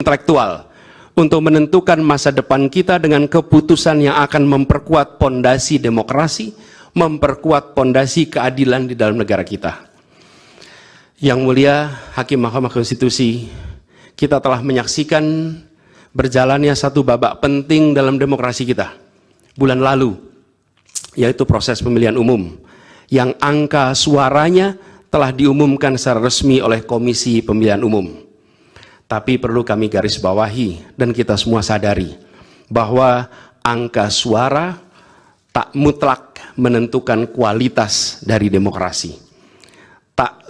intelektual untuk menentukan masa depan kita dengan keputusan yang akan memperkuat pondasi demokrasi, memperkuat pondasi keadilan di dalam negara kita. Yang mulia Hakim Mahkamah Konstitusi, kita telah menyaksikan berjalannya satu babak penting dalam demokrasi kita bulan lalu, yaitu proses pemilihan umum yang angka suaranya telah diumumkan secara resmi oleh Komisi Pemilihan Umum. Tapi perlu kami garis bawahi dan kita semua sadari bahwa angka suara tak mutlak menentukan kualitas dari demokrasi. Tak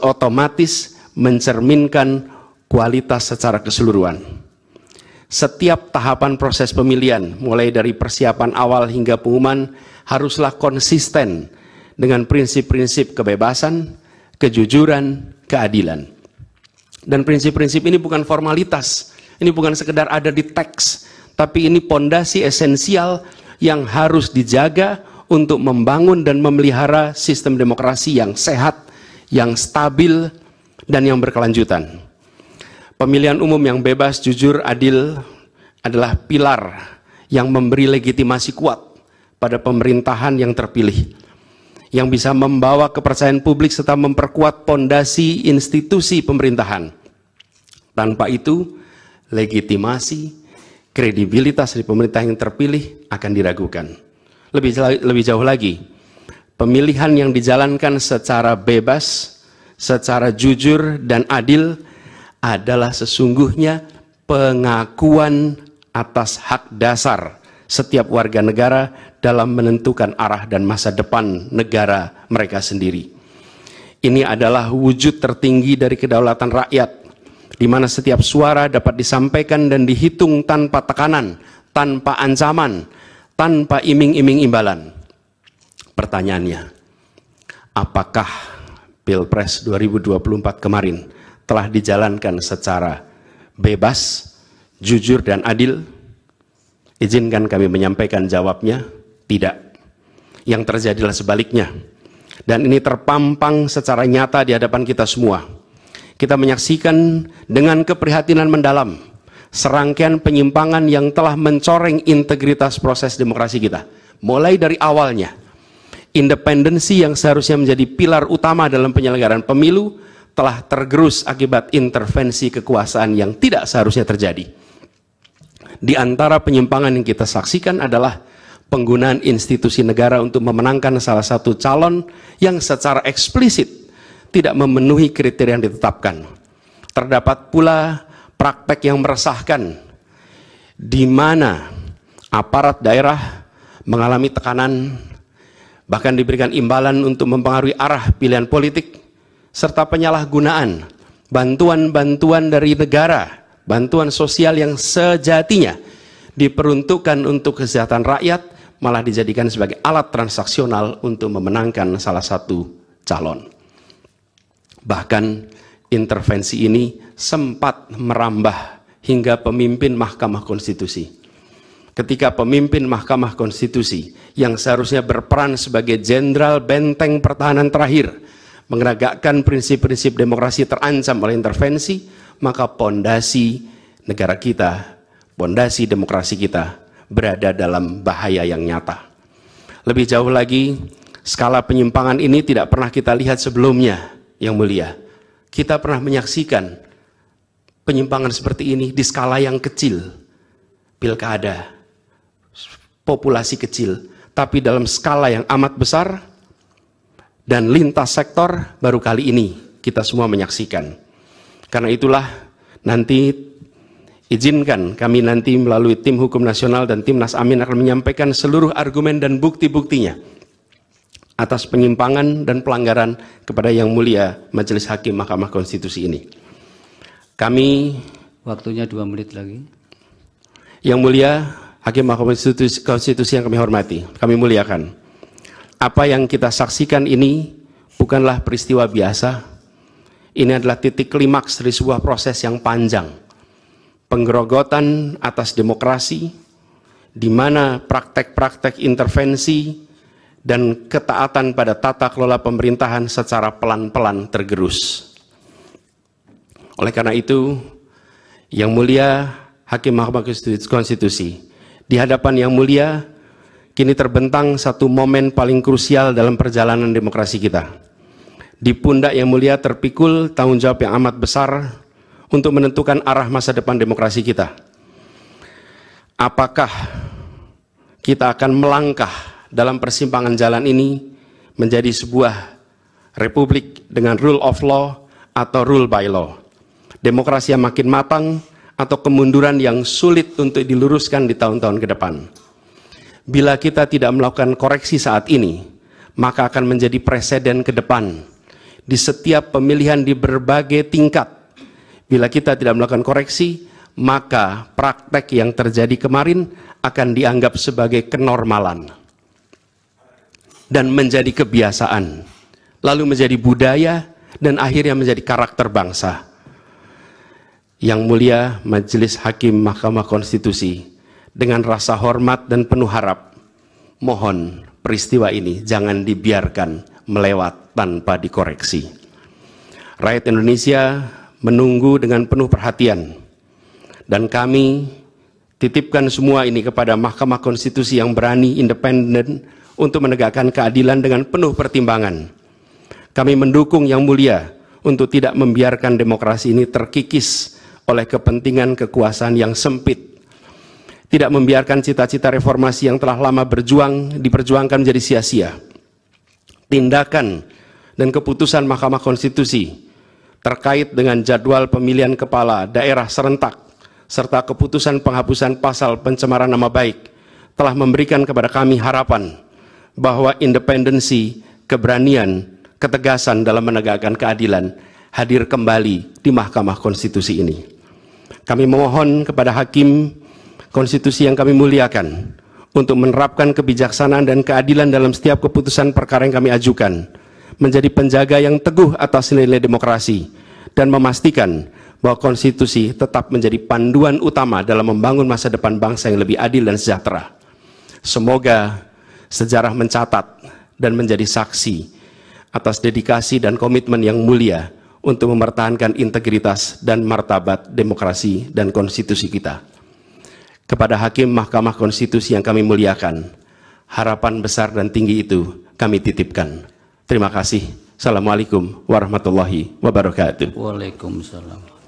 otomatis mencerminkan kualitas secara keseluruhan. Setiap tahapan proses pemilihan, mulai dari persiapan awal hingga pengumuman, haruslah konsisten dengan prinsip-prinsip kebebasan, kejujuran, keadilan. Dan prinsip-prinsip ini bukan formalitas, ini bukan sekedar ada di teks, tapi ini pondasi esensial yang harus dijaga untuk membangun dan memelihara sistem demokrasi yang sehat, yang stabil, dan yang berkelanjutan. Pemilihan umum yang bebas, jujur, adil adalah pilar yang memberi legitimasi kuat pada pemerintahan yang terpilih, yang bisa membawa kepercayaan publik serta memperkuat pondasi institusi pemerintahan. Tanpa itu, legitimasi, kredibilitas dari pemerintah yang terpilih akan diragukan. Lebih jauh lagi, pemilihan yang dijalankan secara bebas, secara jujur dan adil adalah sesungguhnya pengakuan atas hak dasar setiap warga negara dalam menentukan arah dan masa depan negara mereka sendiri. Ini adalah wujud tertinggi dari kedaulatan rakyat, di mana setiap suara dapat disampaikan dan dihitung tanpa tekanan, tanpa ancaman, tanpa iming-iming imbalan. Pertanyaannya, apakah Pilpres 2024 kemarin telah dijalankan secara bebas, jujur, dan adil? Izinkan kami menyampaikan jawabnya, tidak. Yang terjadilah sebaliknya. Dan ini terpampang secara nyata di hadapan kita semua. Kita menyaksikan dengan keprihatinan mendalam serangkaian penyimpangan yang telah mencoreng integritas proses demokrasi kita. Mulai dari awalnya, independensi yang seharusnya menjadi pilar utama dalam penyelenggaraan pemilu telah tergerus akibat intervensi kekuasaan yang tidak seharusnya terjadi. Di antara penyimpangan yang kita saksikan adalah penggunaan institusi negara untuk memenangkan salah satu calon yang secara eksplisit tidak memenuhi kriteria yang ditetapkan. Terdapat pula praktek yang meresahkan, di mana aparat daerah mengalami tekanan, bahkan diberikan imbalan untuk mempengaruhi arah pilihan politik, serta penyalahgunaan bantuan-bantuan dari negara, bantuan sosial yang sejatinya diperuntukkan untuk kesejahteraan rakyat, malah dijadikan sebagai alat transaksional untuk memenangkan salah satu calon. Bahkan intervensi ini sempat merambah hingga pemimpin Mahkamah Konstitusi. Ketika pemimpin Mahkamah Konstitusi yang seharusnya berperan sebagai jenderal benteng pertahanan terakhir menegakkan prinsip-prinsip demokrasi terancam oleh intervensi, maka pondasi negara kita, pondasi demokrasi kita berada dalam bahaya yang nyata. Lebih jauh lagi, skala penyimpangan ini tidak pernah kita lihat sebelumnya, yang mulia. Kita pernah menyaksikan penyimpangan seperti ini di skala yang kecil, pilkada, populasi kecil, tapi dalam skala yang amat besar dan lintas sektor baru kali ini kita semua menyaksikan. Karena itulah nanti izinkan kami nanti melalui tim hukum nasional dan Timnas Amin akan menyampaikan seluruh argumen dan bukti-buktinya atas penyimpangan dan pelanggaran kepada yang mulia Majelis Hakim Mahkamah Konstitusi ini. Kami, waktunya 2 menit lagi. Yang mulia Hakim Mahkamah Konstitusi yang kami hormati, kami muliakan. Apa yang kita saksikan ini bukanlah peristiwa biasa. Ini adalah titik klimaks dari sebuah proses yang panjang. Penggerogotan atas demokrasi, di mana praktek-praktek intervensi dan ketaatan pada tata kelola pemerintahan secara pelan-pelan tergerus. Oleh karena itu, Yang mulia Hakim Mahkamah Konstitusi, di hadapan Yang mulia kini terbentang satu momen paling krusial dalam perjalanan demokrasi kita. Di pundak Yang mulia terpikul tanggung jawab yang amat besar untuk menentukan arah masa depan demokrasi kita. Apakah kita akan melangkah dalam persimpangan jalan ini menjadi sebuah republik dengan rule of law atau rule by law? Demokrasi yang makin matang atau kemunduran yang sulit untuk diluruskan di tahun-tahun ke depan? Bila kita tidak melakukan koreksi saat ini, maka akan menjadi presiden ke depan di setiap pemilihan di berbagai tingkat. Bila kita tidak melakukan koreksi, maka praktek yang terjadi kemarin akan dianggap sebagai kenormalan dan menjadi kebiasaan, lalu menjadi budaya, dan akhirnya menjadi karakter bangsa. Yang mulia Majelis Hakim Mahkamah Konstitusi, dengan rasa hormat dan penuh harap, mohon peristiwa ini jangan dibiarkan melewat tanpa dikoreksi. Rakyat Indonesia menunggu dengan penuh perhatian, dan kami titipkan semua ini kepada Mahkamah Konstitusi yang berani, independen, untuk menegakkan keadilan dengan penuh pertimbangan. Kami mendukung Yang mulia untuk tidak membiarkan demokrasi ini terkikis oleh kepentingan kekuasaan yang sempit, tidak membiarkan cita-cita reformasi yang telah lama diperjuangkan menjadi sia-sia. Tindakan dan keputusan Mahkamah Konstitusi terkait dengan jadwal pemilihan kepala daerah serentak serta keputusan penghapusan pasal pencemaran nama baik telah memberikan kepada kami harapan bahwa independensi, keberanian, ketegasan dalam menegakkan keadilan hadir kembali di Mahkamah Konstitusi ini. Kami memohon kepada Hakim Konstitusi yang kami muliakan untuk menerapkan kebijaksanaan dan keadilan dalam setiap keputusan perkara yang kami ajukan, menjadi penjaga yang teguh atas nilai demokrasi, dan memastikan bahwa konstitusi tetap menjadi panduan utama dalam membangun masa depan bangsa yang lebih adil dan sejahtera. Semoga sejarah mencatat dan menjadi saksi atas dedikasi dan komitmen yang mulia untuk mempertahankan integritas dan martabat demokrasi dan konstitusi kita. Kepada Hakim Mahkamah Konstitusi yang kami muliakan, harapan besar dan tinggi itu kami titipkan. Terima kasih. Assalamualaikum warahmatullahi wabarakatuh. Waalaikumsalam.